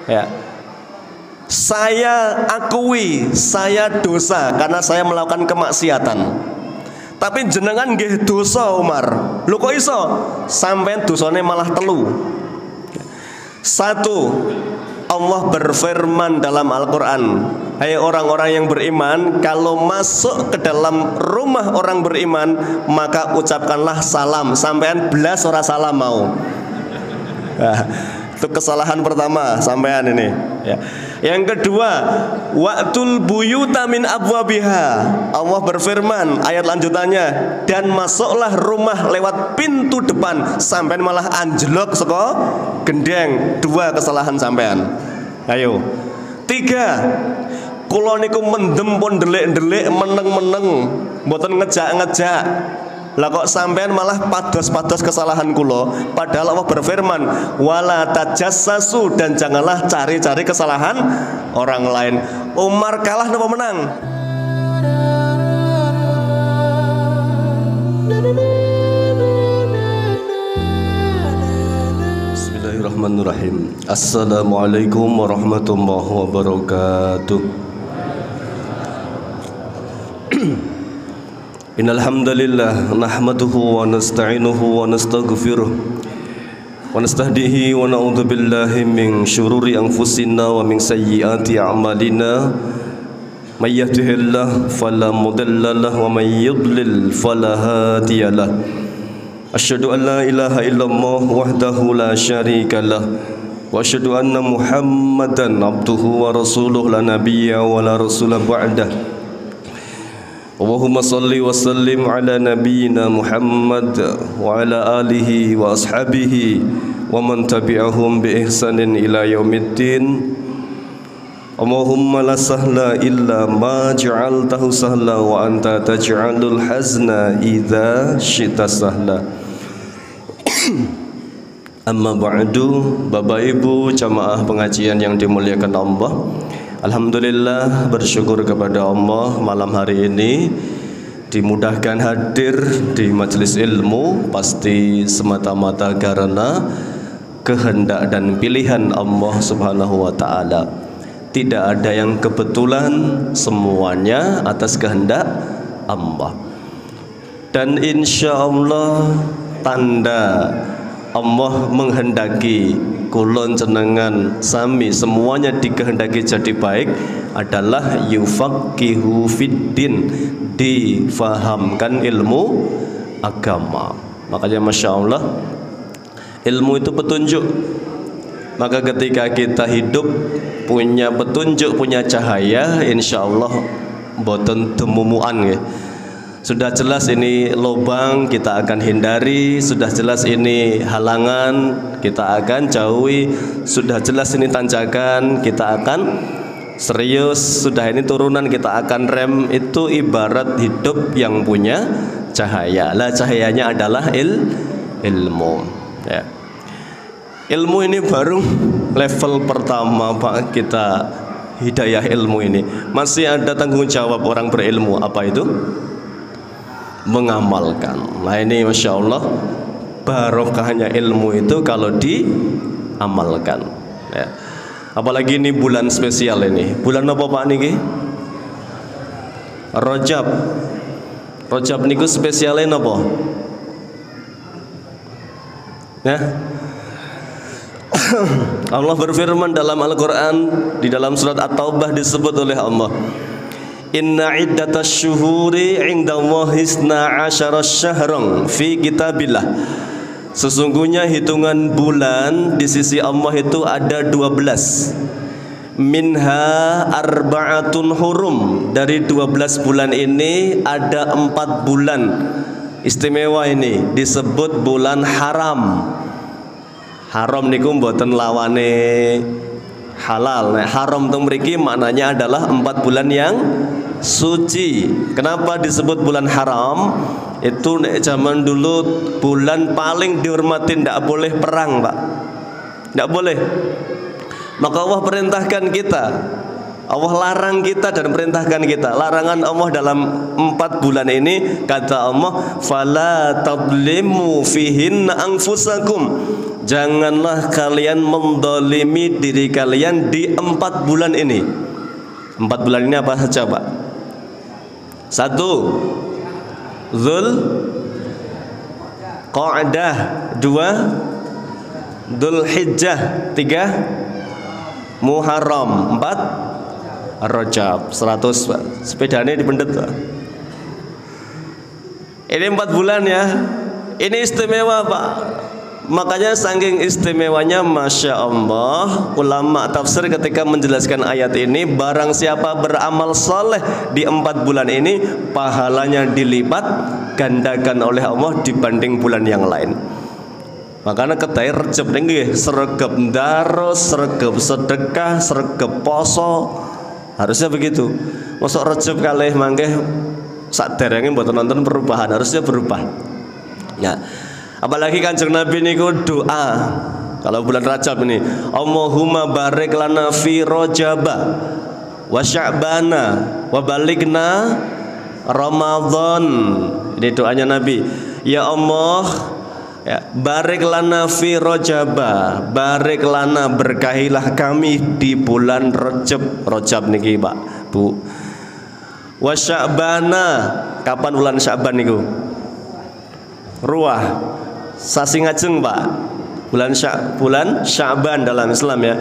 Ya. Saya akui saya dosa karena saya melakukan kemaksiatan. Tapi jenengan nggih dosa Umar. Lho kok iso? Sampeyan dosane malah telu. Satu, Allah berfirman dalam Al-Quran, hai orang-orang yang beriman, kalau masuk ke dalam rumah orang beriman, maka ucapkanlah salam. Sampean belas ora salam mau. Nah, itu kesalahan pertama sampean ini ya. Yang kedua, wa'tul buyuta min abwabiha. Allah berfirman ayat lanjutannya, dan masuklah rumah lewat pintu depan. Sampean malah anjlok saka gendeng. Dua kesalahan sampean. Ayo. Tiga, kula niku mendem pun delik-delik, meneng-meneng, mboten ngejak-ngejak. Lah kok sampean malah pados-pados kesalahan kula, padahal Allah berfirman wala tajassasu, dan janganlah cari-cari kesalahan orang lain. Umar kalah napa menang? Bismillahirrahmanirrahim. Assalamualaikum warahmatullahi wabarakatuh. Innal hamdalillah nahmaduhu wa nasta'inuhu wa nastaghfiruh wa nastahdihi wa na'udzu billahi min syururi anfusina wa min sayyiati a'malina may yahdihillahu fala mudilla lahu wa may yudlil fala hadiyalah. Asyhadu an la ilaha illallah wahdahu la syarika lah wa asyhadu anna Muhammadan abduhu wa rasuluh la nabiyya wa la rasula ba'dah. Allahumma salli wa sallim ala nabiyyina Muhammad wa ala alihi wa ashabihi wa man tabi'ahum bi ihsanin ila yaumiddin. Allahumma la sahla illa ma ja'altahu sahla wa anta taj'alul hazna idza syi'ta sahla. Amma ba'du, Bapak Ibu jamaah pengajian yang dimuliakan Allah, alhamdulillah, bersyukur kepada Allah malam hari ini dimudahkan hadir di majelis ilmu, pasti semata-mata karena kehendak dan pilihan Allah Subhanahu wa taala. Tidak ada yang kebetulan, semuanya atas kehendak Allah. Dan insya Allah tanda Allah menghendaki kulon jenengan sami semuanya dikehendaki jadi baik adalah yufaqihu fiddin, difahamkan ilmu agama. Makanya Masya Allah, ilmu itu petunjuk. Maka ketika kita hidup punya petunjuk, punya cahaya, insya Allah boten temumuan ya. Sudah jelas ini lubang, kita akan hindari. Sudah jelas ini halangan, kita akan jauhi. Sudah jelas ini tanjakan, kita akan serius. Sudah ini turunan, kita akan rem. Itu ibarat hidup yang punya cahaya. Lah cahayanya adalah ilmu ya. Ilmu ini baru level pertama Pak, kita hidayah ilmu ini. Masih ada tanggung jawab orang berilmu. Apa itu? Mengamalkan. Nah ini Masya Allah, barokahnya ilmu itu kalau diamalkan ya. Apalagi ini bulan spesial ini. Bulan apa Pak niki? Rajab. Rajab niku spesialnya apa? Ya. Allah berfirman dalam Al-Quran, di dalam surat At-Taubah disebut oleh Allah, inna iddatasy syuhuri 'indallahi 12 syahran fi kitabillah. Sesungguhnya hitungan bulan di sisi Allah itu ada 12. Minha arba'atun hurum. Dari 12 bulan ini ada 4 bulan istimewa, ini disebut bulan haram. Haram niku mboten lawane halal. Nah, haram teng mriki maknanya adalah 4 bulan yang suci. Kenapa disebut bulan haram? Itu nek zaman dulu bulan paling dihormati, tidak boleh perang Pak, tidak boleh. Maka Allah perintahkan kita, Allah larang kita dan perintahkan kita. Larangan Allah dalam 4 bulan ini, kata Allah, fala tadlimu fihinna anfusakum. janganlah kalian mendolimi diri kalian di 4 bulan ini. 4 bulan ini apa saja Pak? 1 Dzul Qa'dah, 2 Dzulhijjah, 3 Muharram, 4 Rajab. 100 Pak. Sepedanya dipendet Pak. Ini 4 bulan ya. Ini istimewa Pak. Makanya saking istimewanya Masya Allah, ulama tafsir ketika menjelaskan ayat ini, barang siapa beramal soleh di 4 bulan ini, pahalanya dilipat gandakan oleh Allah dibanding bulan yang lain. Makanya ketai Rejab ini sregep daros, sregep sedekah, sregep poso, harusnya begitu. Masuk Rejab kalih mangke sak derenge mboten nonton perubahan, harusnya berubah. Ya. Apalagi Kanjeng Nabi niku doa kalau bulan Rajab ini, Allahumma barik lana fi Rajaba wa Sya'bana wa baligna Ramadan. Ini doanya Nabi. Ya Allah, ya, barik lana fi Rajaba, barik lana, berkahilah kami di bulan Rajab niki Pak Bu. Wa Sya'bana, kapan bulan Sya'ban niku? Ruah sasi ngajeng Pak, bulan Sya'ban dalam Islam ya.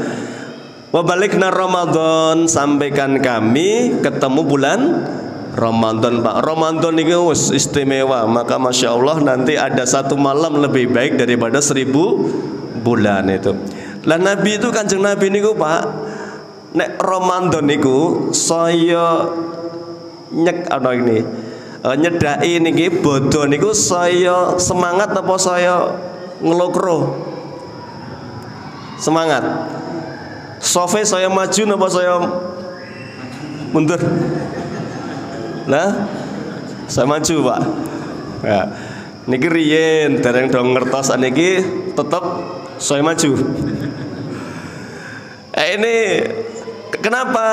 Wa balikna Ramadan, sampaikan kami ketemu bulan Ramadan Pak. Ramadan ini istimewa, maka Masya Allah nanti ada 1 malam lebih baik daripada 1000 bulan itu. Lah Nabi itu Kanjeng Nabi niku Pak, nek Ramadan niku saya ana ini nyedai niki bodoh niku saya semangat apa saya ngelokro? Semangat. Sofe saya maju apa saya mundur? Nah, saya maju Pak. Ya. Niki riyen dereng dong ngertos niki tetep saya maju. Ini kenapa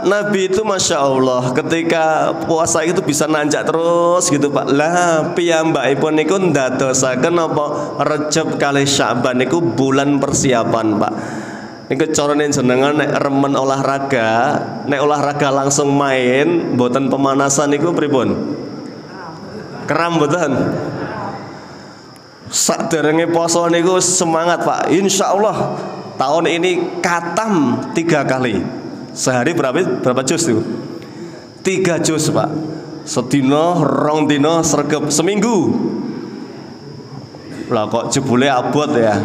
Nabi itu Masya Allah ketika puasa itu bisa nanjak terus gitu Pak. Lah piyambakipun niku ndadosaken apa Rejab kali Sya'ban niku bulan persiapan Pak. Niku carane jenengan nek remen olahraga, nek olahraga langsung main mboten pemanasan niku pripun? Keram mboten? Saderenge poso niku semangat Pak. Insya Allah tahun ini katam 3 kali. Sehari berapa juz itu? 3 juz Pak. Sedina, rong dina, sregep seminggu. Lah kok jebule abot ya.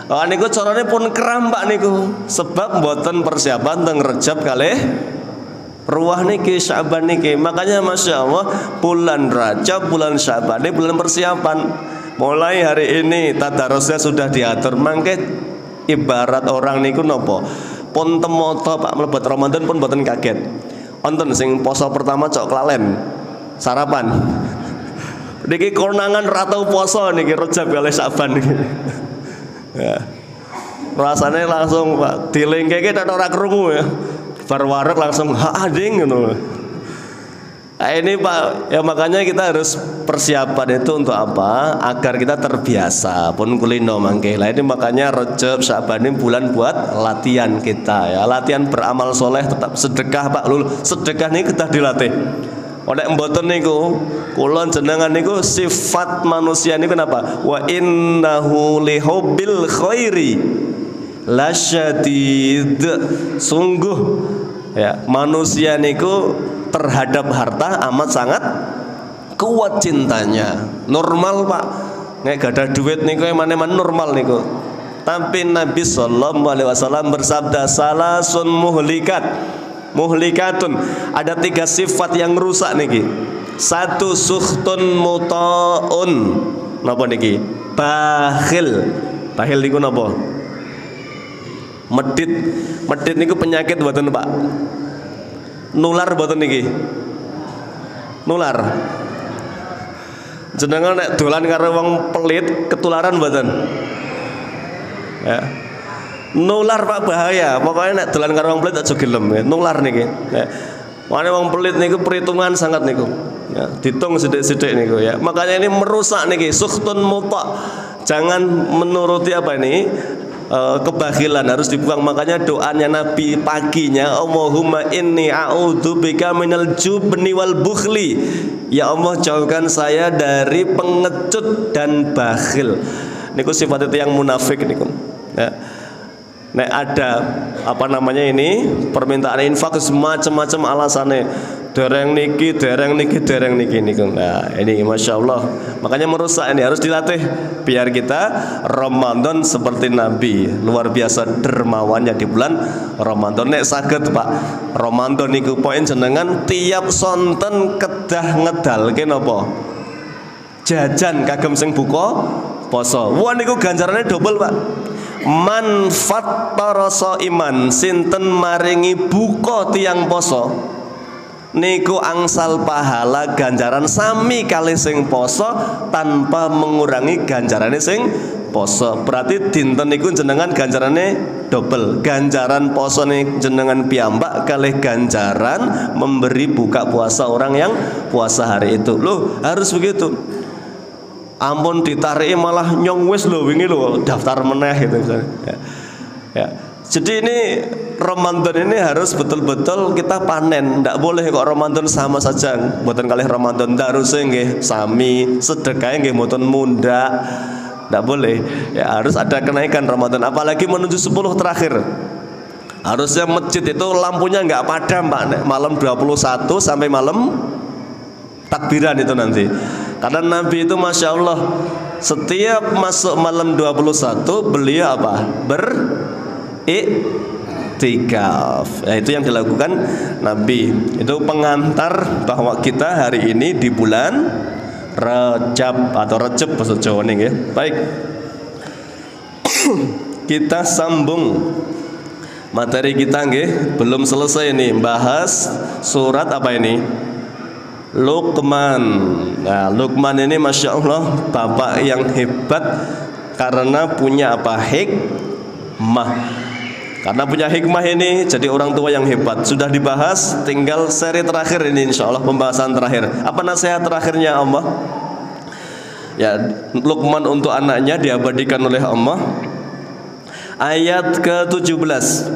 Niku carane pun keram Pak niku. Sebab mboten persiapan teng Rejab kalih ruah niki Sya'ban niki. Makanya Masya Allah bulan Rajab, bulan Sya'ban ini bulan persiapan. Mulai hari ini tadarusnya sudah diatur. Mangke ibarat orang niku nopo pun temoto Pak mlebet Ramadan pun mboten kaget. Wonten sing poso pertama cok klalen sarapan. Niki konangan ratau poso niki Rejab kali Sya'ban niki. Ya. Rasanya langsung Pak dilengkeke nek ora krungu ya. Bar wareg langsung ading ngono. Nah, ini Pak, ya makanya kita harus persiapan itu untuk apa? Agar kita terbiasa pun kulino mangke. Lah ini makanya Rejab Sya'ban ini bulan buat latihan kita ya. Latihan beramal soleh, tetap sedekah Pak. Lul, sedekah ini kita dilatih. Oleh mboten niku, kula jenengan niku sifat manusia niku kenapa? Wa innahu lihubbil khairi lasyadid. Sungguh ya, manusia niku terhadap harta amat sangat kuat cintanya. Normal Pak, nek gak ada duit niku emane-emane normal niku. Tapi Nabi sallallahu alaihi wasallam bersabda salasun muhlikatun, ada 3 sifat yang rusak niki. 1 sukhtun muta'un. Napa niki? Bakhil. Bakhil niku napa? Medit. Medit niku penyakit mboten Pak? Nular mboten niki? Nular. Jenengan nek dolan karo wong pelit ketularan mboten? Ya. Nular Pak, bahaya. Pokoknya nek dolan karo wong pelit aja gelem ya. Nular niki. Ya. Mane wong pelit niku perhitungan sangat niku. Ya, ditung sithik-sithik niku ya. Makanya ini merusak niki, sukhtun muta. Jangan menuruti apa ini kebakhilan, harus dibuang. Makanya doanya Nabi paginya, Allahumma inni a'udzubika minal jubni wal bukhli. Ya Allah, jauhkan saya dari pengecut dan bakhil. Niku sifat itu yang munafik niku. Ya. Nek ada apa namanya ini permintaan infak semacam-macam alasannya, dereng niki niku. Nah ini masya Allah, makanya merusak ini, harus dilatih biar kita Ramadan seperti Nabi, luar biasa dermawannya di bulan Ramadan. Nek saged Pak, Ramadan niku poin jenengan tiap sonten kedah ngedalke napa jajan kagem sing buka poso. Wah niku ganjarannya double Pak. Man fattara iman, sinten maringi buka tiang poso niku angsal pahala ganjaran sami kali sing poso tanpa mengurangi ganjarane sing poso. Berarti dinten niku jenengan ganjarane double. Ganjaran poso nih jenengan piyambak kali ganjaran memberi buka puasa orang yang puasa hari itu. Loh, harus begitu. Ampun ditarik malah nyong wis lho wingi lho daftar meneh gitu misalnya. Ya. Jadi ini Ramadan ini harus betul-betul kita panen. Ndak boleh kok Ramadan sama saja. Mboten kalih Ramadan daruse nggih sami, sedekah nggih mboten munda. Ndak boleh. Ya harus ada kenaikan Ramadan, apalagi menuju 10 terakhir. Harusnya masjid itu lampunya nggak padam Pak, malam 21 sampai malam takbiran itu nanti. Karena Nabi itu masya Allah setiap masuk malam 21 beliau apa? Beriktikaf. Itu yang dilakukan Nabi. Itu pengantar bahwa kita hari ini di bulan Rajab atau Rajab bahasa Jawa nih ya. Baik. Kita sambung materi kita nggih, belum selesai nih bahas surat apa ini? Luqman. Nah, Luqman ini masya Allah bapak yang hebat karena punya apa? Hikmah. Karena punya hikmah ini jadi orang tua yang hebat. Sudah dibahas, tinggal seri terakhir ini insya Allah, pembahasan terakhir. Apa nasihat terakhirnya Allah? Ya, Luqman untuk anaknya diabadikan oleh Allah. Ayat ke-17.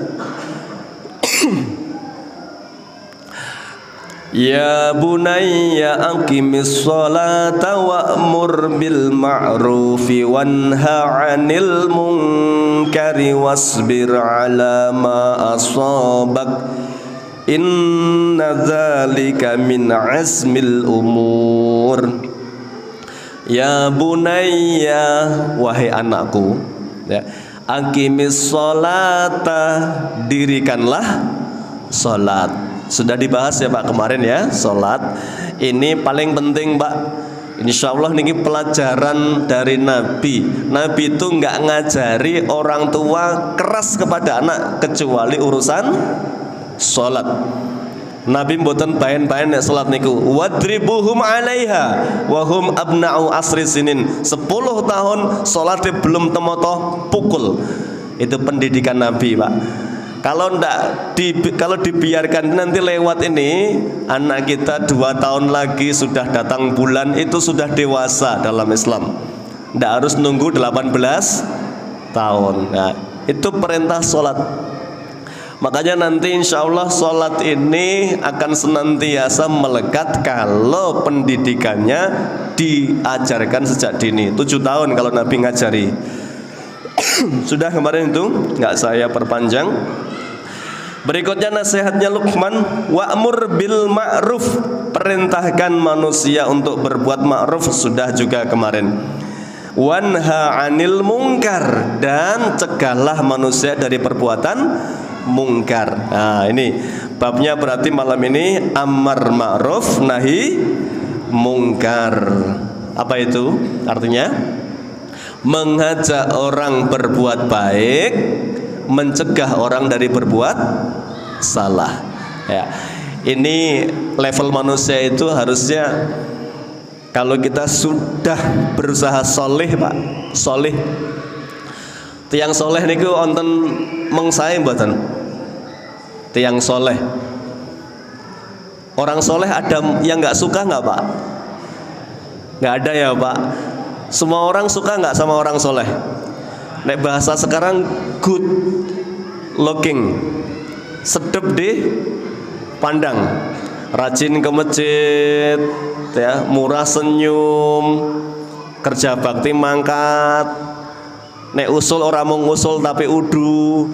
Ya bunayya aqimis sholata wa'mur bil ma'rufi wanha 'anil munkari wasbir 'ala ma asabak inna dzalika min 'azmil umur. Ya bunayya, wahai anakku, ya, aqimis sholata, dirikanlah salat. Sudah dibahas ya Pak kemarin ya, sholat ini paling penting Pak. Insya Allah ini pelajaran dari Nabi. Nabi itu nggak ngajari orang tua keras kepada anak kecuali urusan sholat. Nabi mboten baen-baen nek sholat niku. Wadribuhum 'alaiha wa hum abna'u asri sinin. 10 tahun sholatnya belum temoto pukul. Itu pendidikan Nabi Pak. Kalau dibiarkan nanti lewat ini, anak kita 2 tahun lagi sudah datang bulan, itu sudah dewasa dalam Islam. Tidak harus nunggu 18 tahun. Nah, itu perintah sholat. Makanya nanti insya Allah sholat ini akan senantiasa melekat kalau pendidikannya diajarkan sejak dini. 7 tahun kalau Nabi ngajari. Sudah kemarin itu, nggak saya perpanjang. Berikutnya nasihatnya Luqman, wa'mur bil ma'ruf, perintahkan manusia untuk berbuat ma'ruf, sudah juga kemarin. Wanha 'anil munkar, dan cegahlah manusia dari perbuatan mungkar. Nah, ini babnya berarti malam ini amar ma'ruf nahi mungkar. Apa itu artinya? Mengajak orang berbuat baik, mencegah orang dari berbuat salah. Ya, ini level manusia itu harusnya kalau kita sudah berusaha soleh Pak, soleh. Tiang soleh niku wonten mengsae mboten? Tiang soleh. Orang soleh ada yang nggak suka nggak Pak? Nggak ada ya Pak. Semua orang suka nggak sama orang soleh? Nek bahasa sekarang good looking, sedep di pandang, rajin ke masjid, ya, murah senyum, kerja bakti mangkat. Nek usul orang mau ngusul tapi udu.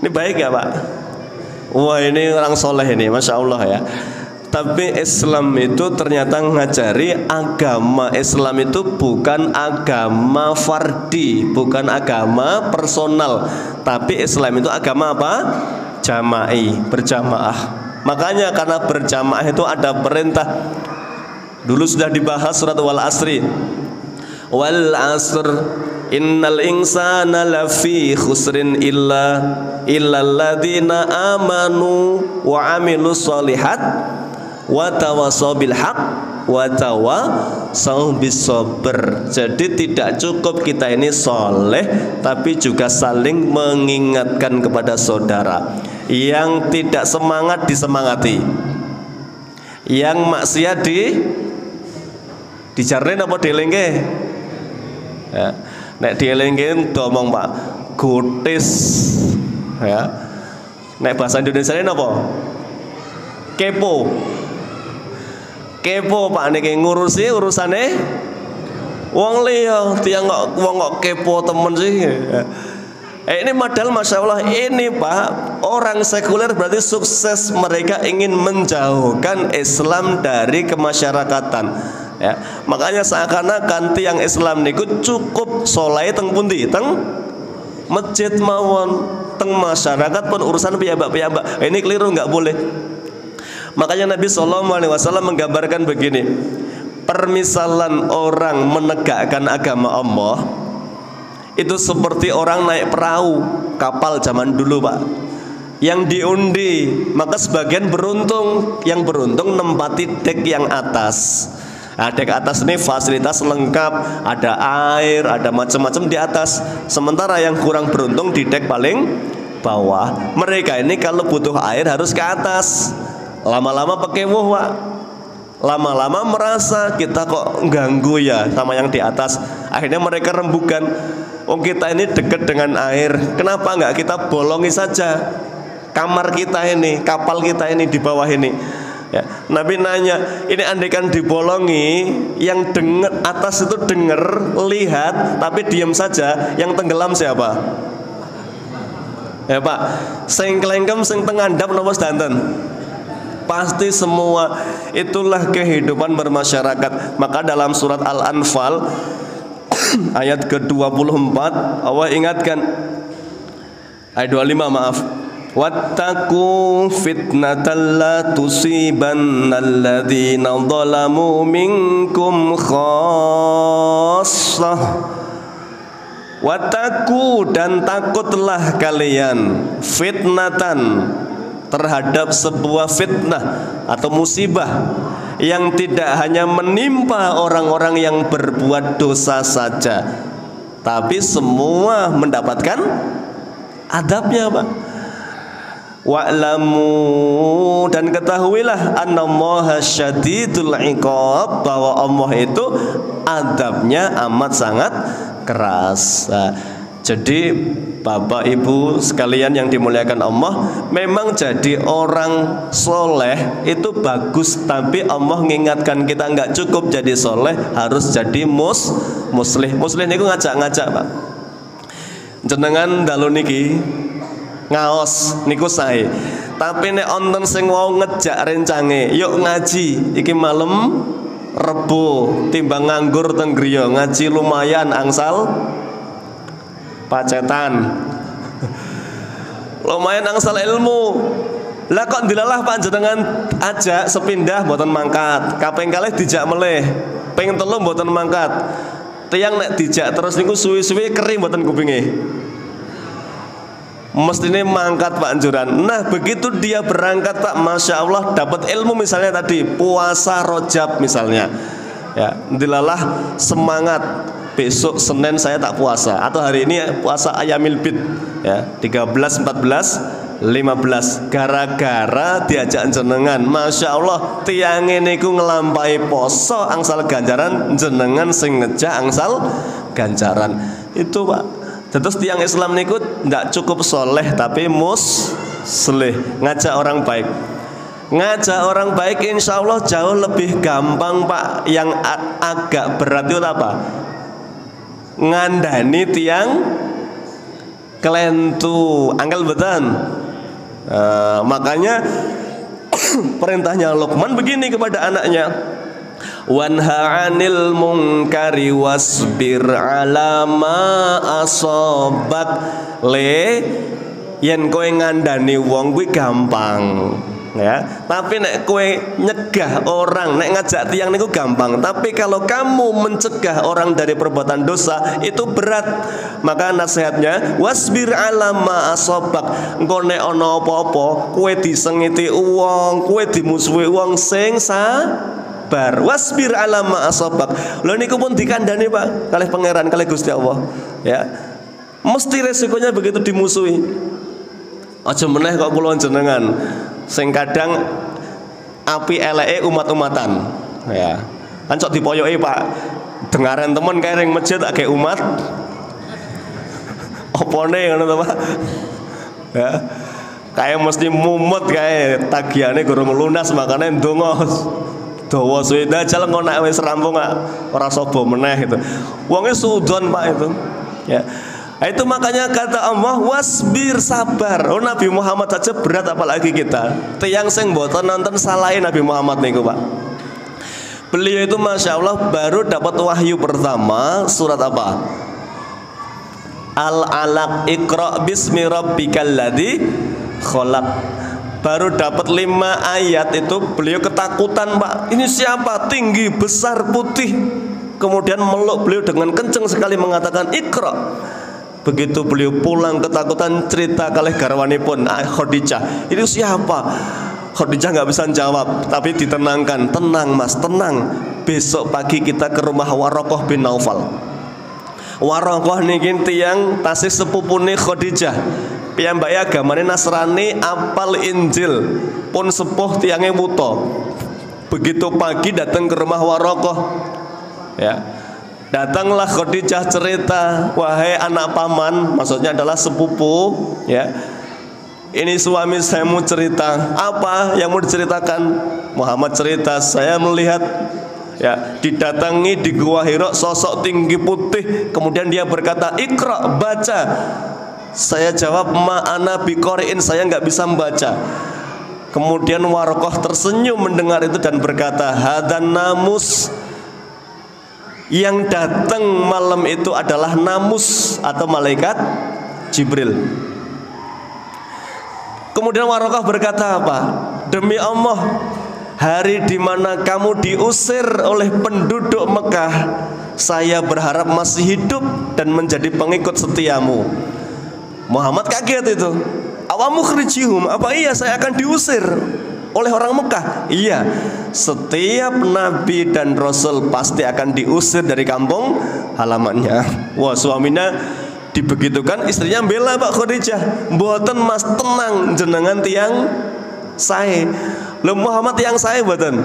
Ini baik ya Pak? Wah ini orang soleh ini, Masya Allah ya. Tapi Islam itu ternyata ngajari agama Islam itu bukan agama fardi, bukan agama personal, tapi Islam itu agama apa? Jama'i, berjamaah. Makanya karena berjamaah itu ada perintah. Dulu sudah dibahas surat Wal Asri. Wal asr innal insana lafi khusrin illa alladzina amanu wa amilus solihat wa tawasaw bil haq wa tawasaw bis sabr. Jadi tidak cukup kita ini soleh, tapi juga saling mengingatkan kepada saudara. Yang tidak semangat disemangati, yang maksiat dijarne apa dielingke? Ya. Nek dielingke domong Pak, gotis. Ya. Nek bahasa Indonesia ini apa? Kepo. Kepo Pak niki ngurusi urusane wong liya, tiyang kok kepo temen sih. Ini modal Masya Allah ini Pak, orang sekuler berarti sukses, mereka ingin menjauhkan Islam dari kemasyarakatan. Ya, makanya seakan-akan tiang Islam niku cukup soleh teng pundi, teng masjid mawon, teng masyarakat pun urusan piyambak-piyambak. Ini keliru, nggak boleh. Makanya Nabi SAW menggambarkan begini, permisalan orang menegakkan agama Allah itu seperti orang naik perahu kapal zaman dulu Pak, yang diundi maka sebagian beruntung, yang beruntung nempati dek yang atas. Nah, dek atas ini fasilitas lengkap, ada air, ada macam-macam di atas. Sementara yang kurang beruntung di dek paling bawah. Mereka ini kalau butuh air harus ke atas. Lama-lama pekewuh Pak, lama-lama merasa kita kok ganggu ya sama yang di atas. Akhirnya mereka rembukan, oh kita ini dekat dengan air, kenapa nggak kita bolongi saja kamar kita ini, kapal kita ini di bawah ini ya. Nabi nanya, ini andaikan dibolongi, yang denger atas itu dengar, lihat, tapi diam saja, yang tenggelam siapa? Ya Pak, sing kelengkem sing tengandap napa sedanten? Pasti semua. Itulah kehidupan bermasyarakat. Maka dalam surat Al-Anfal ayat ke-24 Allah ingatkan, ayat 25 maaf, wattaqu fitnatan la tusibannal ladzina zalamu minkum khassah. Wattaqu, dan takutlah kalian, fitnatan, terhadap sebuah fitnah atau musibah yang tidak hanya menimpa orang-orang yang berbuat dosa saja, tapi semua mendapatkan adabnya Pak. Wa'lamu, dan ketahuilah annallaha syadidul iqab, bahwa Allah itu adabnya amat sangat keras. Jadi Bapak Ibu sekalian yang dimuliakan Allah, memang jadi orang soleh itu bagus, tapi Allah mengingatkan kita nggak cukup jadi soleh, harus jadi muslih. Muslih niku ngajak-ngajak Pak. Jenengan dalu niki ngaos niku sae, tapi nek onten sing wau ngejak rencange, yuk ngaji iki malam Rebo timbang nganggur teng griya, ngaji lumayan angsal pacetan. Lumayan angsal ilmu. Lah kok dilalah panjenengan ajak sepindah mboten mangkat, kaping kalih dijak meleh, ping 3 mboten mangkat. Tiyang nek dijak terus niku suwi-suwi kering mboten kupinge. Mestine mangkat Pak anjuran. Nah begitu dia berangkat Pak, Masya Allah dapat ilmu, misalnya tadi puasa Rajab misalnya ya, dilalah semangat, besok Senin saya tak puasa, atau hari ini puasa Ayamil Bid ya, 13, 14, 15 gara-gara diajak jenengan. Masya Allah tiang ini ku ngelampai poso angsal ganjaran, jenengan sing ngejak angsal ganjaran itu Pak. Terus tiang Islam niku ndak cukup soleh tapi muslih, ngajak orang baik. Ngajak orang baik insya Allah jauh lebih gampang Pak. Yang agak berat itu apa? Ngandani tiang kelentu, angkel betan. Makanya perintahnya Luqman begini kepada anaknya, wanha 'anil munkari wasbir 'ala ma asabak. Yen kowe ngandani wong kuwi gampang ya, tapi nek kowe nyegah orang, nek ngajak tiang niku gampang, tapi kalau kamu mencegah orang dari perbuatan dosa itu berat. Maka nasihatnya wasbir 'ala ma asabak. Engko nek ana apa-apa kowe disengiti wong, kowe dimusuhi wong sing sabar. Wasbir 'ala ma asabak. Lho niku pun dikandani Pak kalih pangeran, kalih Gusti Allah ya. Mesti resikonya begitu dimusuhi. Aja meneh kok kula jenengan sing kadang api eleke umat-umatan ya. Kan sok dipoyoki Pak. Dengaran temen kae ring masjid akeh umat. Opone ngono to Pak. Ya. Kae mesti mumet kae tagihane gorong lunas makane ndonga. Dawa suwe dajal engko nek wis rampung ora sapa meneh itu. Wonge sudon Pak itu. Ya. Itu makanya kata Allah wasbir, sabar. Oh Nabi Muhammad saja berat apalagi kita. Tiang sing mboten nonton salahin Nabi Muhammad niku Pak. Beliau itu Masya Allah baru dapat wahyu pertama surat apa? Al-Alaq, Iqra bismi rabbikal ladzi khalaq. Baru dapat 5 ayat itu beliau ketakutan Pak. Ini siapa? Tinggi, besar, putih. Kemudian meluk beliau dengan kencang sekali mengatakan Iqra. Begitu beliau pulang ketakutan cerita kalih garwanipun Khadijah. Itu siapa? Khadijah nggak bisa jawab, tapi ditenangkan. Tenang Mas, tenang. Besok pagi kita ke rumah Waraqah bin Naufal. Waraqah niki tiyang tasih sepupune Khadijah. Piyambake agamane Nasrani, apal Injil, pun sepuh tiyange wuta. Begitu pagi datang ke rumah Waraqah. Ya. Datanglah Khadijah cerita, wahai anak paman, maksudnya adalah sepupu, ya. Ini suami saya mau cerita. Apa yang mau diceritakan? Muhammad cerita, saya melihat ya didatangi di Gua Hira sosok tinggi putih, kemudian dia berkata, Iqra, baca. Saya jawab, ma'ana biqori'in, saya nggak bisa membaca. Kemudian Waraqah tersenyum mendengar itu dan berkata, hadan namus. Yang datang malam itu adalah namus atau malaikat Jibril. Kemudian Waraqah berkata apa? Demi Allah, hari di mana kamu diusir oleh penduduk Mekah, saya berharap masih hidup dan menjadi pengikut setiamu. Muhammad kaget itu. Awamu khrijihum, apa iya saya akan diusir oleh orang Mekah? Iya. Setiap nabi dan rasul pasti akan diusir dari kampung halamannya. Wah, suaminya dibegitukan, istrinya bela Pak Khadijah. Mboten Mas, tenang, jenengan tiang saya. Lho Muhammad tiang saya mboten.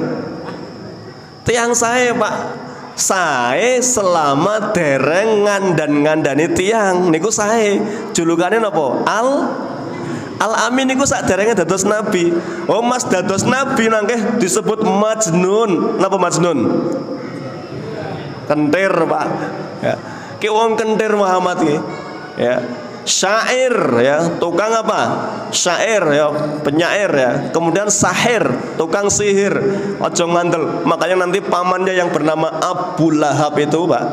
Tiang saya Pak. Saya selama dereng ngandani tiang niku saya. Julukane napa? Al-Amin niku sak derenge dados nabi. Oh Mas dados nabi nangkeh disebut Majnun. Napa Majnun? Kentir Pak. Ya. Ki wong kentir Muhammad ki. Ya. Syair ya, tukang apa? Syair ya, penyair ya. Kemudian sahir, tukang sihir. Ojo ngandel. Makanya nanti pamannya yang bernama Abu Lahab itu Pak,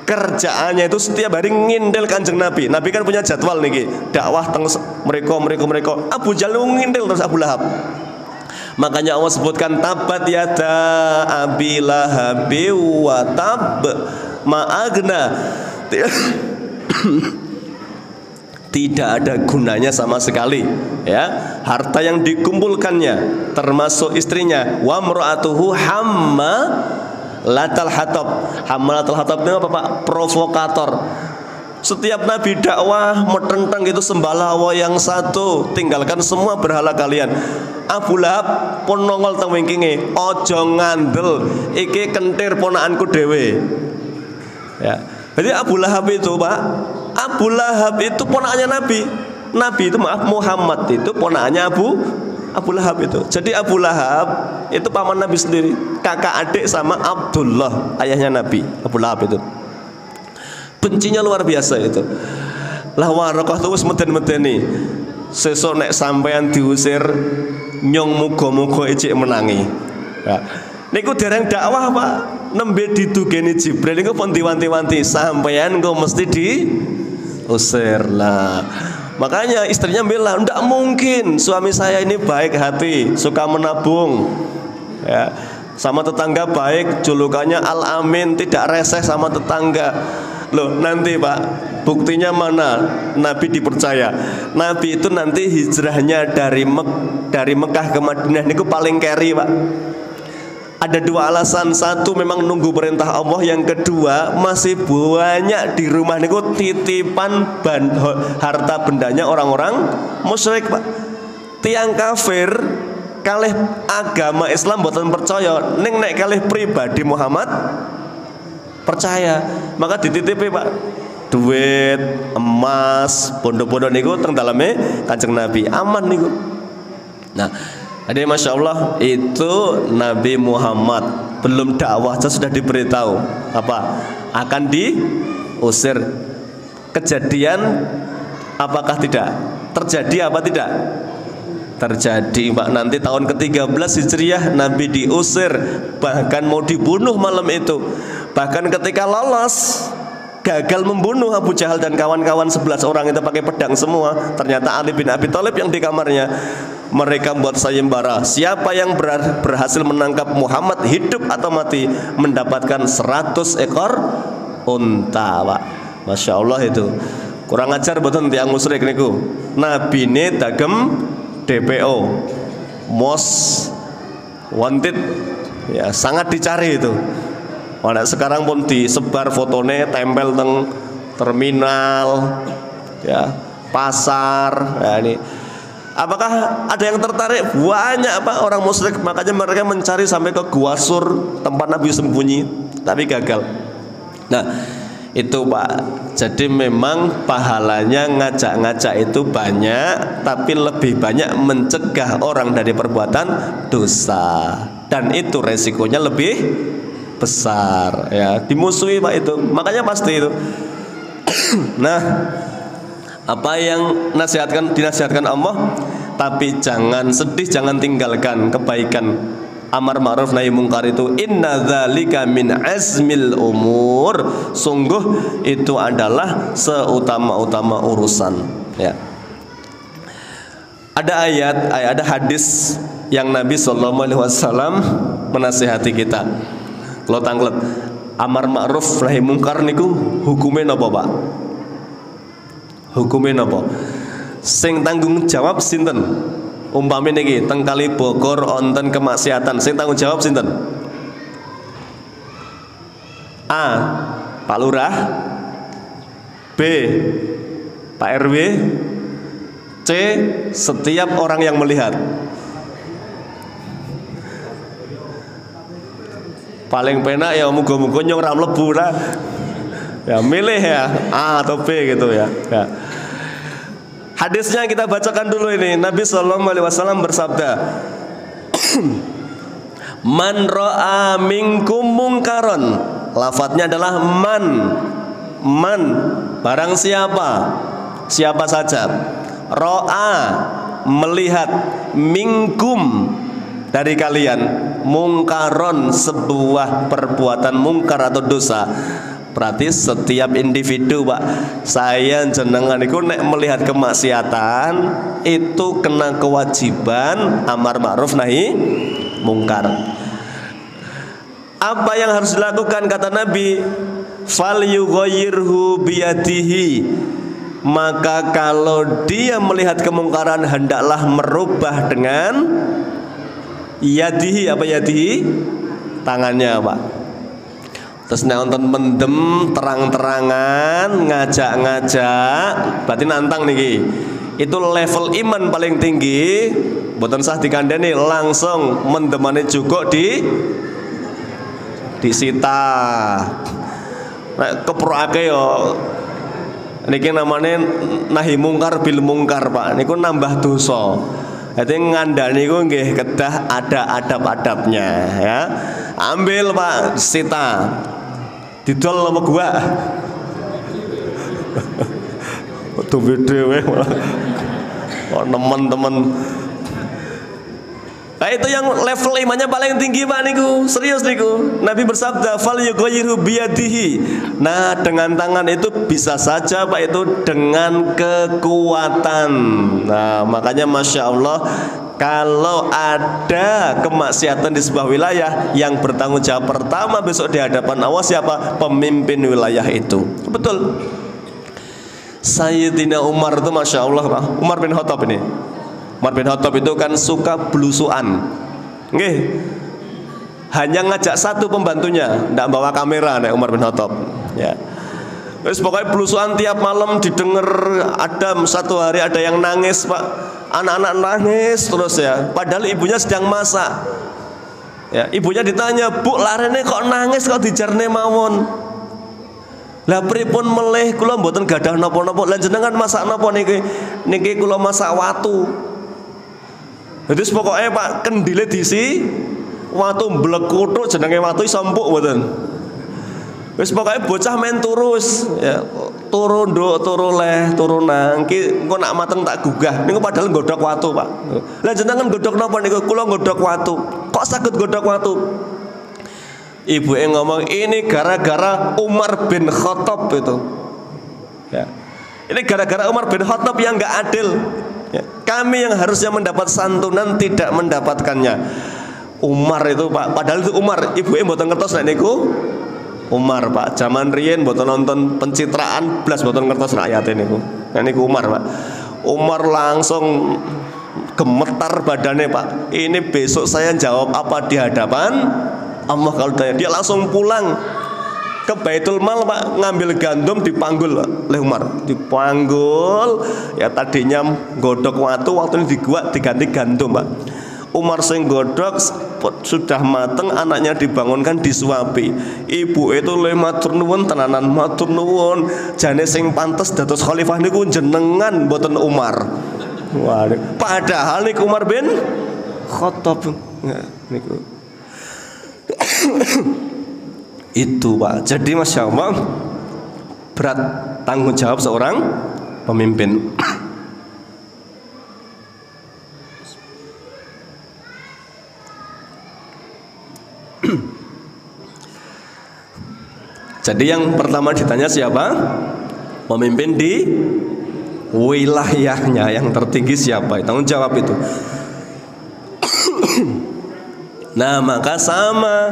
kerjaannya itu setiap hari ngindel Kanjeng Nabi. Nabi kan punya jadwal niki, dakwah teng mereka. Abu Jahal ngindel terus Abu Lahab. Makanya Allah sebutkan tabat yada Abi Lahab wa tab ma'agna. Tidak ada gunanya sama sekali ya harta yang dikumpulkannya, termasuk istrinya. Wa mra'atuhu latal hatab. Hamalatul hatab itu apa Pak? Provokator. Setiap nabi dakwah metentang itu sembahlah Allah yang satu, tinggalkan semua berhala kalian. Abu Lahab pun nongol teng wingkinge, ojo ngandel iki kentir ponakanku dhewe. Ya. Jadi Abu Lahab itu, Pak, Abu Lahab itu ponakannya Nabi. Nabi itu Muhammad itu ponakannya Abu Lahab itu. Jadi Abu Lahab itu paman Nabi sendiri, kakak adik sama Abdullah, ayahnya Nabi. Abu Lahab itu bencinya luar biasa itu. Lah Waraqah tuh wis meden-medeni. Sesuk nek sampean diusir nyong muga-muga icik menangi. Ya. Niku dereng dakwah, Pak. Nembe didugeni Jibril niku pun diwanti-wanti, sampean kok mesti diusir. Lah makanya istrinya bilang, ndak mungkin suami saya ini baik hati, suka menabung, ya, sama tetangga baik, julukannya Al-Amin, tidak reseh sama tetangga. Loh nanti Pak, buktinya mana Nabi dipercaya? Nabi itu nanti hijrahnya dari Mekah ke Madinah niku paling carry, Pak. Ada dua alasan. Satu, memang nunggu perintah Allah. Yang kedua, masih banyak di rumah niku titipan harta bendanya orang-orang musyrik, Pak. Tiang kafir kalih agama Islam mboten percaya, ning nek kalih pribadi Muhammad percaya. Maka dititipi, Pak, duit, emas, pondok-pondok niku teng daleme Kanjeng Nabi, aman niku. Nah, jadi Masya Allah itu Nabi Muhammad belum dakwah sudah diberitahu apa? Akan diusir. Kejadian apakah tidak? Terjadi apa tidak? Terjadi, Pak. Nanti tahun ke-13 Hijriah Nabi diusir, bahkan mau dibunuh malam itu. Bahkan ketika lolos gagal membunuh Abu Jahal dan kawan-kawan 11 orang itu pakai pedang semua. Ternyata Ali bin Abi Thalib yang di kamarnya. Mereka buat sayembara, siapa yang berhasil menangkap Muhammad hidup atau mati mendapatkan 100 ekor unta, Pak. Masya Allah itu. Kurang ajar betul tiang musyrik niku. Nabi ini dagem DPO, most wanted, ya, sangat dicari itu. Mana sekarang pun disebar fotonya, tempel teng terminal, ya, pasar. Ya, ini apakah ada yang tertarik? Banyak, Pak, orang musyrik. Makanya mereka mencari sampai ke Gua Sur, tempat Nabi sembunyi, tapi gagal. Nah itu, Pak. Jadi memang pahalanya ngajak-ngajak itu banyak, tapi lebih banyak mencegah orang dari perbuatan dosa, dan itu resikonya lebih besar, ya, dimusuhi, Pak, itu. Makanya pasti itu. Nah, apa yang dinasihatkan Allah, tapi jangan sedih, jangan tinggalkan kebaikan. Amar ma'ruf nahi mungkar itu inna dzalika min azmil umur, sungguh itu adalah seutama-utama urusan, ya. Ada hadis yang Nabi SAW menasihati kita. Kalau tanglet amar ma'ruf nahi mungkar niku hukumnya napa, Pak? Hukumnya napa? Sing tanggung jawab sinten? Umpami niki teng Kali Bogor onten kemaksiatan, sing tanggung jawab sinten? A. Pak Lurah, B. Pak RW, C. Setiap orang yang melihat. Paling penak ya muga-muga nyong ra mlebu lah. Ya milih ya A atau B gitu ya. Ya. Hadisnya kita bacakan dulu ini. Nabi SAW bersabda, Man ra'a minkum mungkaron. Lafadznya adalah man, barang siapa, siapa saja. Ra'a, melihat, minkum, dari kalian, mungkaron, sebuah perbuatan mungkar atau dosa. Berarti setiap individu, Pak, saya jenengan itu nek melihat kemaksiatan itu kena kewajiban amar ma'ruf nahi mungkar. Apa yang harus dilakukan? Kata Nabi, fal yughayyirhu biyadihi. Maka kalau dia melihat kemungkaran, hendaklah merubah dengan yadihi. Apa yadihi? Tangannya, Pak. Terus nek wonten mendem terang-terangan ngajak-ngajak berarti nantang niki. Itu level iman paling tinggi. Mboten sah dikandani langsung mendemane juga disita. Nek keprokake yo niki namanya nahi mungkar bil mungkar Pak. Niku nambah dosa. Jadi ngandani niku nggih kedah ada adab-adabnya ya. Ambil Pak, sita. Didol apa gua? Tuh dhewe malah. Oh, teman-teman. Nah itu yang level imannya paling tinggi Pak niku, serius niku. Nabi bersabda, "Fal yughayyiru biyadihi." Nah, dengan tangan itu bisa saja Pak itu dengan kekuatan. Nah, makanya Masya Allah kalau ada kemaksiatan di sebuah wilayah, yang bertanggung jawab pertama besok di hadapan Allah siapa? Pemimpin wilayah itu. Betul. Sayyidina Umar itu Masya Allah Pak. Umar bin Khattab ini. Umar bin Khattab itu kan suka belusuan. Nggih. Hanya ngajak satu pembantunya, ndak bawa kamera nek Umar bin Khattab. Ya. Terus pokoknya belusuan tiap malam didengar, ada satu hari ada yang nangis Pak. Anak-anak nangis terus ya. Padahal ibunya sedang masak. Ya, ibunya ditanya, "Bu, larene kok nangis kok dijarne mawon?" Lah pripun melih kula mboten gadah napa-napa. Lah jenengan masak napa niki? Niki kula masak watu. Jadi pokoknya Pak kendile diisi watu blekuthuk jenenge watu iso empuk mboten. Wis pokoknya bocah main terus ya, turu nduk, turu leh, turu nang. Ki engko nak mateng tak gugah. Niku padahal nggodhog watu, Pak. Lah jenengan nggodhog napa niku? Kula nggodhog watu. Kok saged nggodhog watu? Ibuke ngomong, "Ini gara-gara Umar bin Khattab itu." Ya. Ini gara-gara Umar bin Khattab yang enggak adil. Ya. Kami yang harusnya mendapat santunan tidak mendapatkannya. Umar itu Pak, padahal itu Umar, ibuke mboten ngertos nek niku Umar Pak, zaman riyen mboten nonton pencitraan blas mboten ngertos rakyat niku. Nek niku Umar Pak. Umar langsung gemetar badannya Pak. Ini besok saya jawab apa di hadapan Allah kalau dia langsung pulang ke Baitul Mal Pak, ngambil gandum dipanggul oleh Umar, dipanggul ya tadinya godok waktu ini diganti gandum Pak. Umar sing godok sudah mateng, anaknya dibangunkan disuapi. Ibu itu le matur nuwun tenanan, matur nuwun. Jane sing pantes dados khalifah niku jenengan mboten Umar. Wah, padahal niku Umar bin Khattab niku. Itu Pak. Jadi Masya Allah berat tanggung jawab seorang pemimpin. Jadi yang pertama ditanya siapa? Pemimpin di wilayahnya yang tertinggi siapa? Tanggung jawab itu. Nah maka sama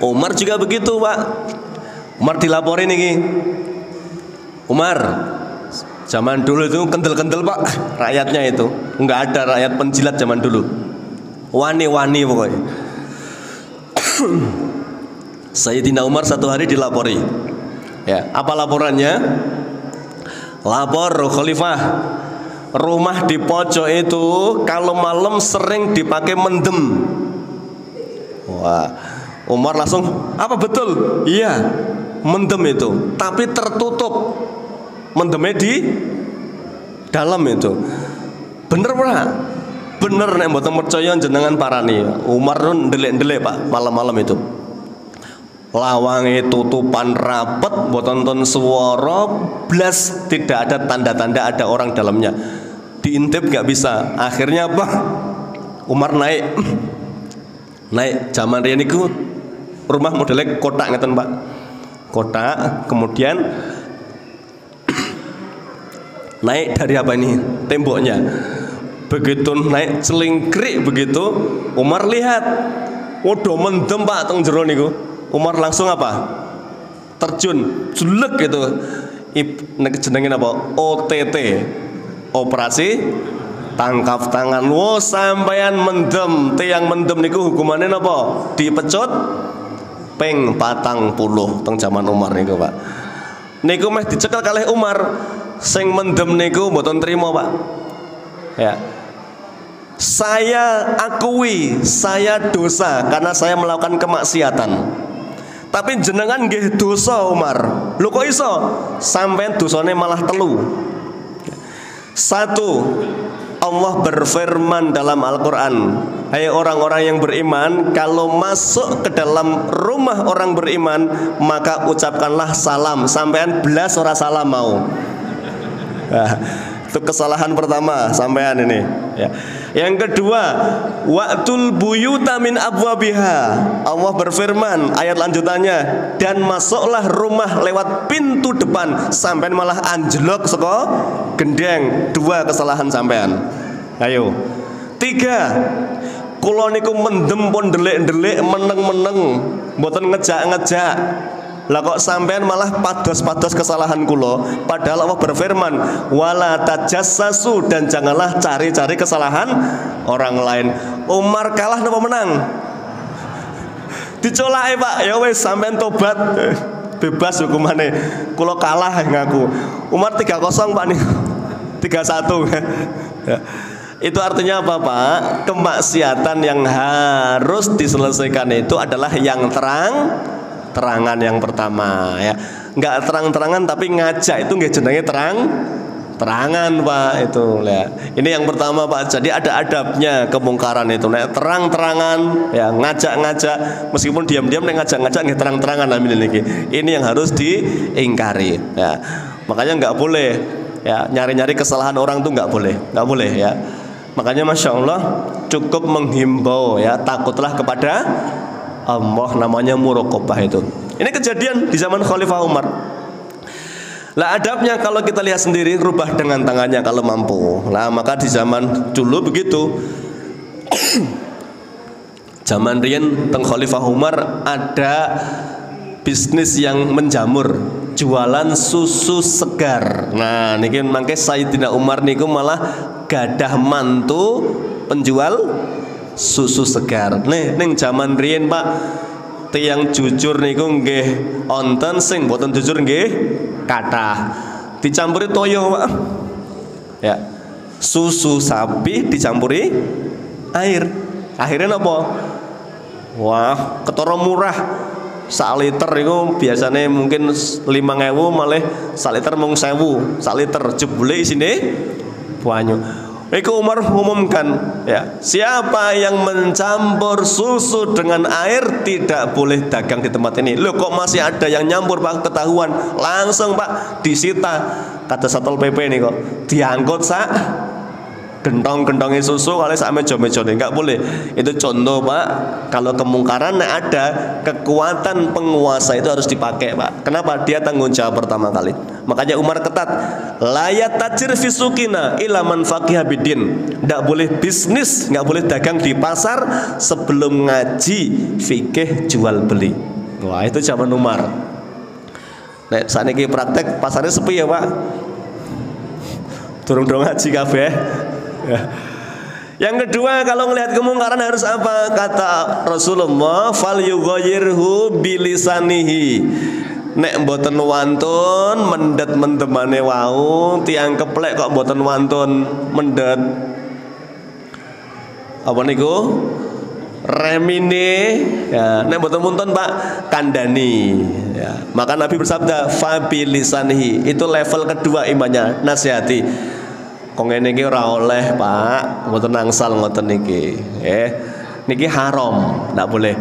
Umar juga begitu Pak. Umar dilaporin nih. Umar zaman dulu itu kendel-kendel Pak rakyatnya itu. Enggak ada rakyat penjilat zaman dulu. Wani-wani pokoknya. Sayyidina Umar satu hari dilapori. Ya, apa laporannya? Lapor Khalifah, rumah di pojok itu kalau malam sering dipakai mendem. Wah, Umar langsung, apa betul? Iya, mendem itu, tapi tertutup. Mendemnya di dalam itu. Bener Pak? Bener nek mboten percaya jenengan parani. Umar nun ndelik-ndelik Pak malam-malam itu. Lawange tutupan rapet, mboten nonton swara blas, tidak ada tanda-tanda ada orang dalamnya. Diintip nggak bisa. Akhirnya apa? Umar naik zaman riyen niku rumah modelnya kotak ngeten Pak. Kotak, kemudian naik dari apa ini? Temboknya. Begitu naik celingkrik begitu, Umar lihat, waduh mendem Pak teng jero niku. Umar langsung apa? Terjun, julek gitu. Jenengin apa? OTT, operasi tangkap tangan. Wo sampeyan mendem, tiang mendem niku hukumannya apa? Dipecut ping 40 teng zaman Umar niku Pak. Niku meh dicekel kalih Umar, sing mendem niku mboten trima Pak. Ya. Saya akui saya dosa karena saya melakukan kemaksiatan. Tapi jenengan nggih dosa Umar. Lho kok iso? Sampeyan dosane malah telu. Satu, Allah berfirman dalam Al-Quran, hai orang-orang yang beriman, kalau masuk ke dalam rumah orang beriman, maka ucapkanlah salam. Sampean belas ora salam mau. Nah, itu kesalahan pertama sampean ini ya. Yang kedua, wa'tul buyuta min abwabiha. Allah berfirman ayat lanjutannya, dan masuklah rumah lewat pintu depan. Sampean malah anjlok saka gendeng. Dua kesalahan sampean. Ayo. Tiga, kula niku mendem pun delik-delik meneng-meneng, mboten ngejak-ngejak. Lah kok sampean malah pados-pados kesalahan kula, padahal Allah berfirman wala tajassasu, dan janganlah cari-cari kesalahan orang lain. Umar kalah napa menang? Dicolake Pak, ya wis sampean tobat bebas hukumane. Kula kalah ngaku. Umar 3-0 Pak nih. 3-1 ya. Itu artinya apa Pak? Kemaksiatan yang harus diselesaikan itu adalah yang terangan yang pertama ya. Enggak terang-terangan tapi ngajak itu nggih jenenge terangan Pak itu ya. Ini yang pertama Pak. Jadi ada adabnya kemungkaran itu. Nek terang-terangan ya, ngajak-ngajak meskipun diam-diam nek ngajak-ngajak nggih terang-terangan amin niki. Ini yang harus diingkari ya. Makanya enggak boleh ya nyari-nyari kesalahan orang tuh enggak boleh ya. Makanya Masya Allah cukup menghimbau ya, takutlah kepada Allah, namanya muraqabah itu. Ini kejadian di zaman Khalifah Umar. Lah adabnya kalau kita lihat sendiri, rubah dengan tangannya kalau mampu. Lah maka di zaman dulu begitu. Zaman riyen teng Khalifah Umar ada bisnis yang menjamur, jualan susu segar. Nah niki mangke Sayyidina Umar niku malah gadah mantu penjual susu segar. Ning zaman riyen Pak, tiyang jujur niku nggih onten, sing boten jujur nggih kathah. Dicampuri toyo Pak. Ya. Susu sapi dicampuri air. Akhirnya napa? Wah, ketara murah. Sak liter itu biasanya mungkin 5.000, malah sak liter mung 1.000. Sak liter jebule isine banyu. Iku Umar umumkan ya, siapa yang mencampur susu dengan air tidak boleh dagang di tempat ini. Loh kok masih ada yang nyampur Pak, ketahuan langsung Pak disita. Kata Satpol PP nih kok diangkut sak gentong-gentongnya susu kali sak meja-mejane, enggak boleh. Itu contoh Pak, kalau kemungkaran ada kekuatan penguasa itu harus dipakai Pak. Kenapa? Dia tanggung jawab pertama kali. Makanya Umar ketat, layat tajir fisukina ila man faqiha bidin. Enggak boleh bisnis, enggak boleh dagang di pasar sebelum ngaji fikih jual beli. Wah, itu zaman Umar. Nek saniki praktek pasarnya sepi ya Pak. Durung dong ngaji kabeh. Ya. Yang kedua, kalau ngelihat kemungkaran harus apa? Kata Rasulullah, fal yughayyirhu bilisanihi. Nek mboten wantun mendet mendemane wau, tiang keplek kok mboten wantun mendet. Apa niku? Remine ya, nek mboten wonten Pak kandhani ya. Maka Nabi bersabda fa bilisanihi. Itu level kedua imannya, nasihati. Kok ngene iki ora oleh Pak, mboten nangsal ngoten niki. Niki haram, ndak boleh.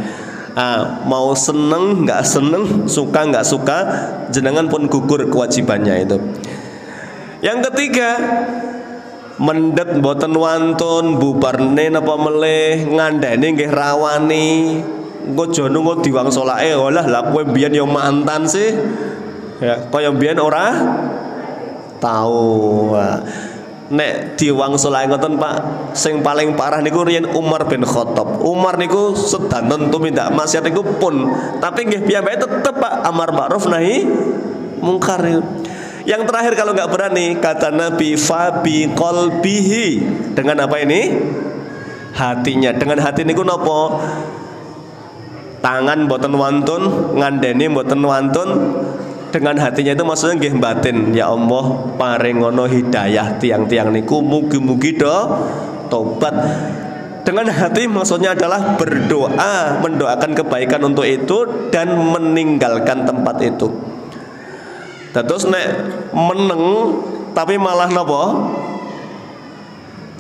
Mau seneng nggak seneng, suka nggak suka, jenengan pun gugur kewajibannya itu. Yang ketiga, mendet mboten wantun, bubarne napa meleh, ngandhani nggih rawani. Engko jono engko diwangsolake, olah lah kowe mbiyen yo mantan sih. Ya, kaya mbiyen ora tahu. Nek diwangsulake ngoten Pak, sing paling parah niku riyen Umar bin Khattab. Umar niku sedanten tumindak maksiat niku pun, tapi nggih piyambake tetep Pak amar ma'ruf nahi mungkar. Yang terakhir kalau nggak berani, kata Nabi fabi qalbihi, dengan apa ini? Hatinya. Dengan hati niku napa? tangan mboten wantun, ngandeni mboten wantun, dengan hatinya itu maksudnya nggih batin, ya Allah paringono hidayah tiang-tiang niku mugi-mugi do tobat. Dengan hati maksudnya adalah berdoa, mendoakan kebaikan untuk itu dan meninggalkan tempat itu. Terus nek meneng tapi malah napa?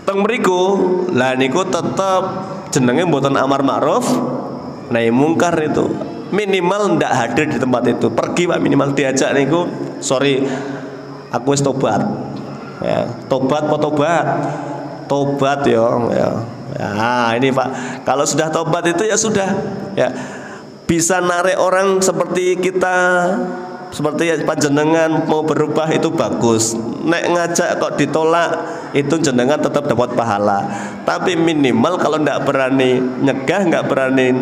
Teng mriku lah niku tetep jenenge mboten amar ma'ruf nahi mungkar itu. Minimal ndak hadir di tempat itu. Pergi Pak, minimal diajak niku, sorry aku wis tobat. Ya, tobat apa tobat? Tobat yo ya. Ya, ini Pak, kalau sudah tobat itu ya sudah ya, bisa narik orang seperti kita, seperti panjenengan mau berubah itu bagus. Nek ngajak kok ditolak itu jenengan tetap dapat pahala. Tapi minimal kalau ndak berani nyegah, nggak berani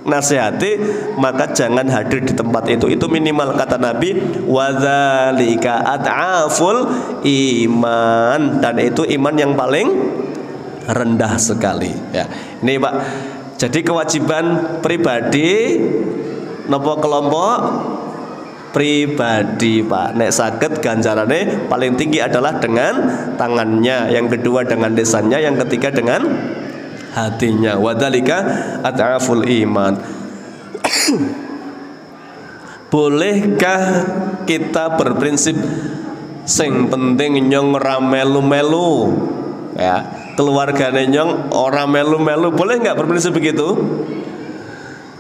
nasihati, maka jangan hadir di tempat itu. Itu minimal kata Nabi, wadzalika at'aful iman, dan itu iman yang paling rendah sekali ya. Ini Pak, jadi kewajiban pribadi nopo kelompok pribadi Pak. Nek saged ganjarane paling tinggi adalah dengan tangannya, yang kedua dengan lisannya, yang ketiga dengan hatinya. Wadzalika at'aful iman. Bolehkah kita berprinsip sing penting nyong ora melu-melu ya, keluargane nyong ora melu-melu, boleh nggak berprinsip begitu?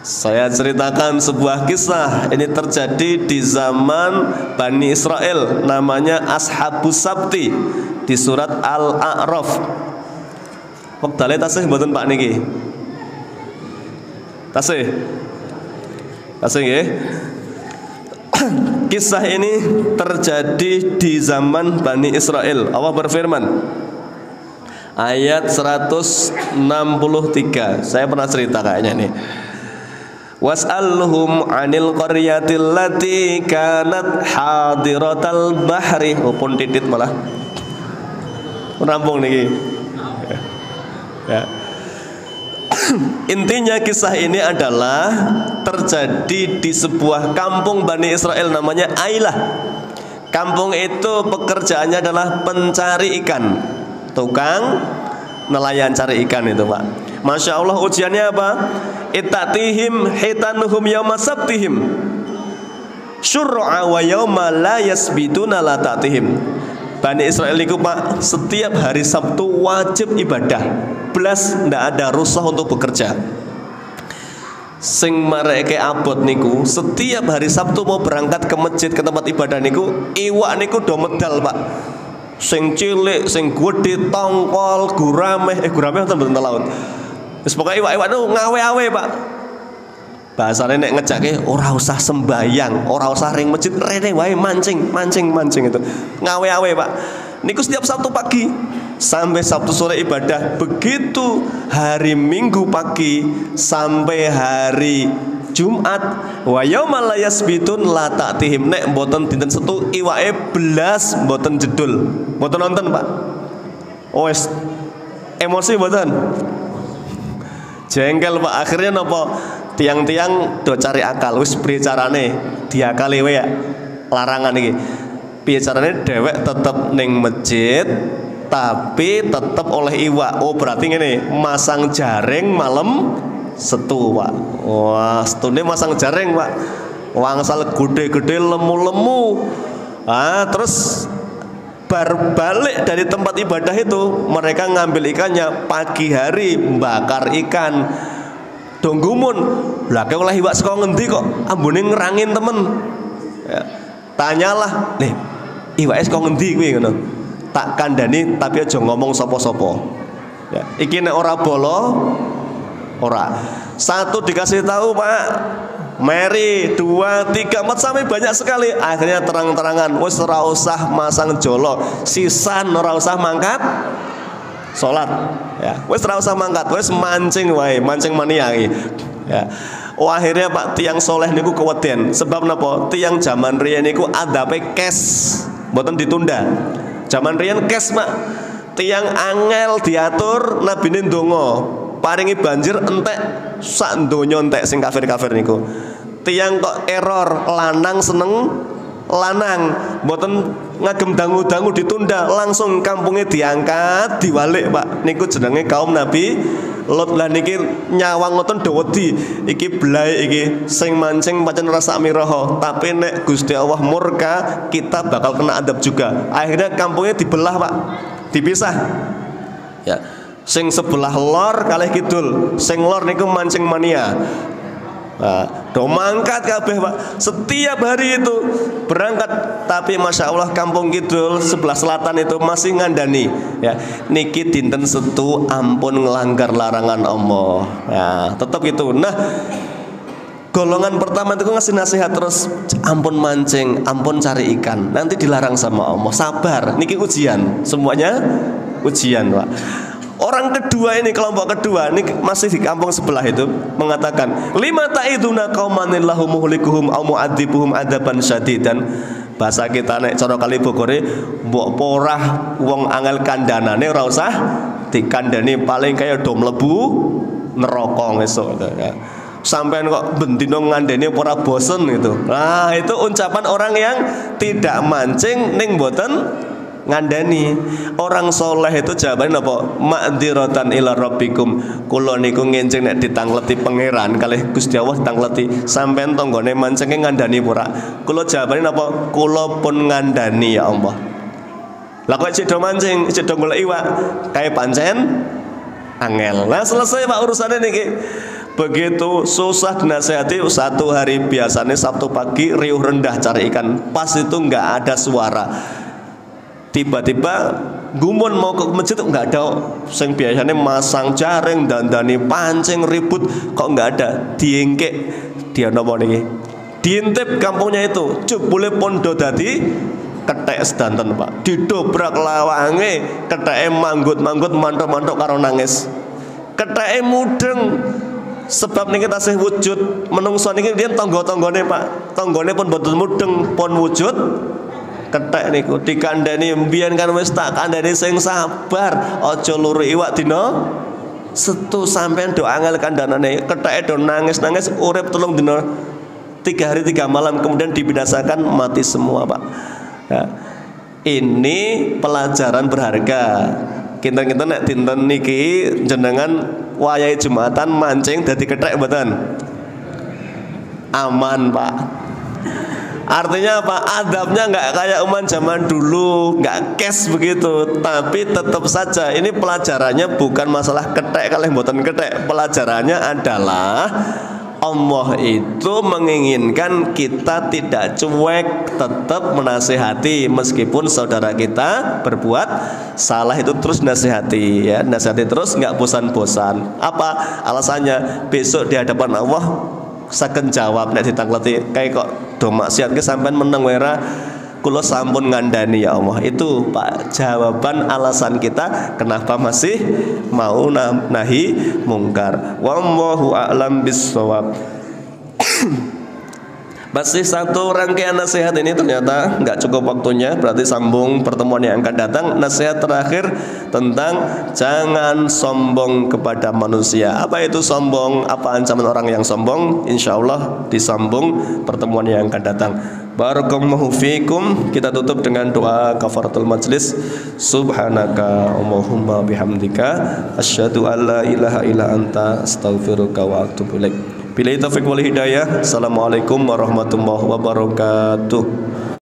Saya ceritakan sebuah kisah. Ini terjadi di zaman Bani Israel, namanya Ashabus Sabti, di surat Al-A'raf. Wektale tasih mboten Pak niki? Tasih nggih. Kisah ini terjadi di zaman Bani Israel. Allah berfirman, ayat 163. Saya pernah cerita kayaknya nih. Was'alhum 'anil qaryatil lati kanat hadiratal bahri. Oh pun titit malah rampung niki. Ya. Intinya kisah ini adalah terjadi di sebuah kampung Bani Israel namanya Ailah. Kampung itu pekerjaannya adalah pencari ikan, tukang nelayan cari ikan itu Pak. Masya Allah, ujiannya apa? Itatihim hitanuhum yawma sabtihim syur'a wa yawma la yasbituna la ta'tihim. Bani Israel itu Pak, setiap hari Sabtu wajib ibadah, belas ndak ada rukhsah untuk bekerja. Sing mareke abot niku, setiap hari Sabtu mau berangkat ke masjid, ke tempat ibadah niku, iwak niku do medal Pak. Sing cilik, sing gede, tongkol, gurame wonten laut. Wis pokoke iwak-iwak niku ngawe-awe Pak. Bahasane nek ngejake ora usah sembayang, ora usah ring masjid, rene wae mancing itu. Ngawe-awe Pak. Niku setiap Sabtu pagi sampai Sabtu sore ibadah. Begitu hari Minggu pagi sampai hari Jumat, wa yaumal la yasbitun la ta'tihim. Nek mboten dinten Setu iwake belas mboten jedul. Mboten nonton Pak. Wes emosi mboten. Jengkel Pak, akhirnya nopo? Tiang-tiang do cari akal, wis piye carane diakali wae ya. Larangan iki. Piye carane dhewek tetep ning masjid tapi tetep oleh iwak. Oh berarti ngene, masang jaring malam Setu Pak. Wah, setune masang jaring Pak. Wangsal gede-gede lemu-lemu. Terus bar balik dari tempat ibadah itu, mereka ngambil ikannya pagi hari, bakar ikan. Donggumun, lah kau oleh iwak saka ngendi kok ambune ngerangin temen. Ya. Tanyalah, nih iwake saka ngendi kuwi ngono. Tak kandhani tapi aja ngomong sapa-sapa. Ya, iki nek ora bolo ora. Satu dikasih tahu Pak, Mary, 2, 3, 4 sampai banyak sekali. Akhirnya terang-terangan, wis ora usah masang jolo, sisan ora usah mangkat salat. Ya, wis ora usah mangkat, wis mancing wae, mancing mania iki. Ya. Oh akhirnya Pak tiang soleh niku keweden. Sebab napa? Tiang zaman riyen niku adape cash, mboten ditunda. Zaman riyen cash Pak. Tiang angel diatur nabine ndonga. paringi banjir entek sak donya entek sing kafir-kafir niku. Tiyang kok error lanang seneng lanang, mboten ngagem dangu-dangu ditunda, langsung kampungnya diangkat, diwalik Pak. Niku jenenge kaum Nabi Lot. Lah niki nyawang ngoten dawedi, iki blai iki sing mancing pancen rasa miraha, tapi nek Gusti Allah murka, kita bakal kena adab juga. Akhirnya kampungnya dibelah Pak, dipisah. Ya, sing sebelah lor kalih kidul, sing lor niku mancing mania. Nah, do mangkat kabeh Pak. Setiap hari itu berangkat, tapi masya Allah kampung kidul sebelah selatan itu masih ngandani. Ya, niki dinten setu ampun ngelanggar larangan Allah. Ya, tetap gitu. Nah, golongan pertama itu ngasih nasihat terus, ampun mancing, ampun cari ikan. Nanti dilarang sama Allah. Sabar. Niki ujian. Semuanya ujian Pak. Orang kedua ini, kelompok kedua ini masih di kampung sebelah itu mengatakan, lima ta'iduna qaumanillahu muhlikuhum au mu'adzibuhum adaban syadidan. Bahasa kita nek cara kali Bogore, mbok porah wong angel kandanane ora usah dikandani, paling kaya do mlebu neraka esuk ya. Sampean kok bendino ngandani ora bosen gitu. Nah, itu ucapan orang yang tidak mancing ning mboten ngandani. Orang soleh itu jawabannya apa? Ma'dziratan ila rabbikum. Kula niku ngencing nek ditangleti pangeran kalih Gusti Allah ditangleti, sampean tanggane mancenge ngandani pura. Kula jawabannya apa? Kula pun ngandani ya Allah. Lah kok cedho mancing, cedho golek iwak, kae pancen angel. Nah selesai Pak urusannya niki. Begitu susah dinasehati, satu hari biasanya Sabtu pagi riuh rendah cari ikan, pas itu nggak ada suara. Tiba-tiba gumun mau ke masjid nggak ada, sing biasanya masang jaring dandani pancing ribut kok nggak ada. Diengkek dia nopo niki, diintip kampungnya itu, jebule pondo dadi kethek sedanten Pak, didobrak lawange, ketheke manggut-manggut mantuk-mantuk karo nangis, ketheke mudeng. Sebab niki tasih wujud menungso niki riyen tangga-tanggane Pak, tanggane pun boten mudeng, pun wujud kethek niku. Dikandani mbiyen kan wis tak kandani sing sabar, aja luru iwak dina setu, sampean do angel kandanane, ketheke do nangis-nangis urip 3 dina 3 hari 3 malam, kemudian dibinasakan mati semua Pak. Ya. Ini pelajaran berharga. Kinten-kinten nek dinten niki jenengan wayahe Jumatan mancing dadi kethek mboten? Aman Pak. Artinya apa? Adabnya nggak kayak umat zaman dulu, nggak cash begitu. Tapi tetap saja ini pelajarannya bukan masalah kethek kalih mboten kethek. Pelajarannya adalah Allah itu menginginkan kita tidak cuek, tetap menasihati meskipun saudara kita berbuat salah, itu terus nasihati ya, nasihati terus nggak bosan-bosan. Apa alasannya? Besok di hadapan Allah saken jawab nek ditangleti kayak kok do maksiat ke sampean meneng wera kula sampun ngandani ya Allah. Itu Pak jawaban alasan kita kenapa masih mau nahi mungkar. Wallahu a'lam bissawab. Masih satu rangkaian nasihat ini ternyata nggak cukup waktunya, berarti sambung pertemuan yang akan datang. Nasihat terakhir tentang jangan sombong kepada manusia. Apa itu sombong? Apa ancaman orang yang sombong? Insya Allah disambung pertemuan yang akan datang. Barakallahu fiikum. Kita tutup dengan doa kafaratul majlis. Subhanaka Allahumma bihamdika asyhadu an la ilaha illa anta astaghfiruka wa atubu ilaik. Billahi taufiq wal hidayah. Assalamualaikum warahmatullahi wabarakatuh.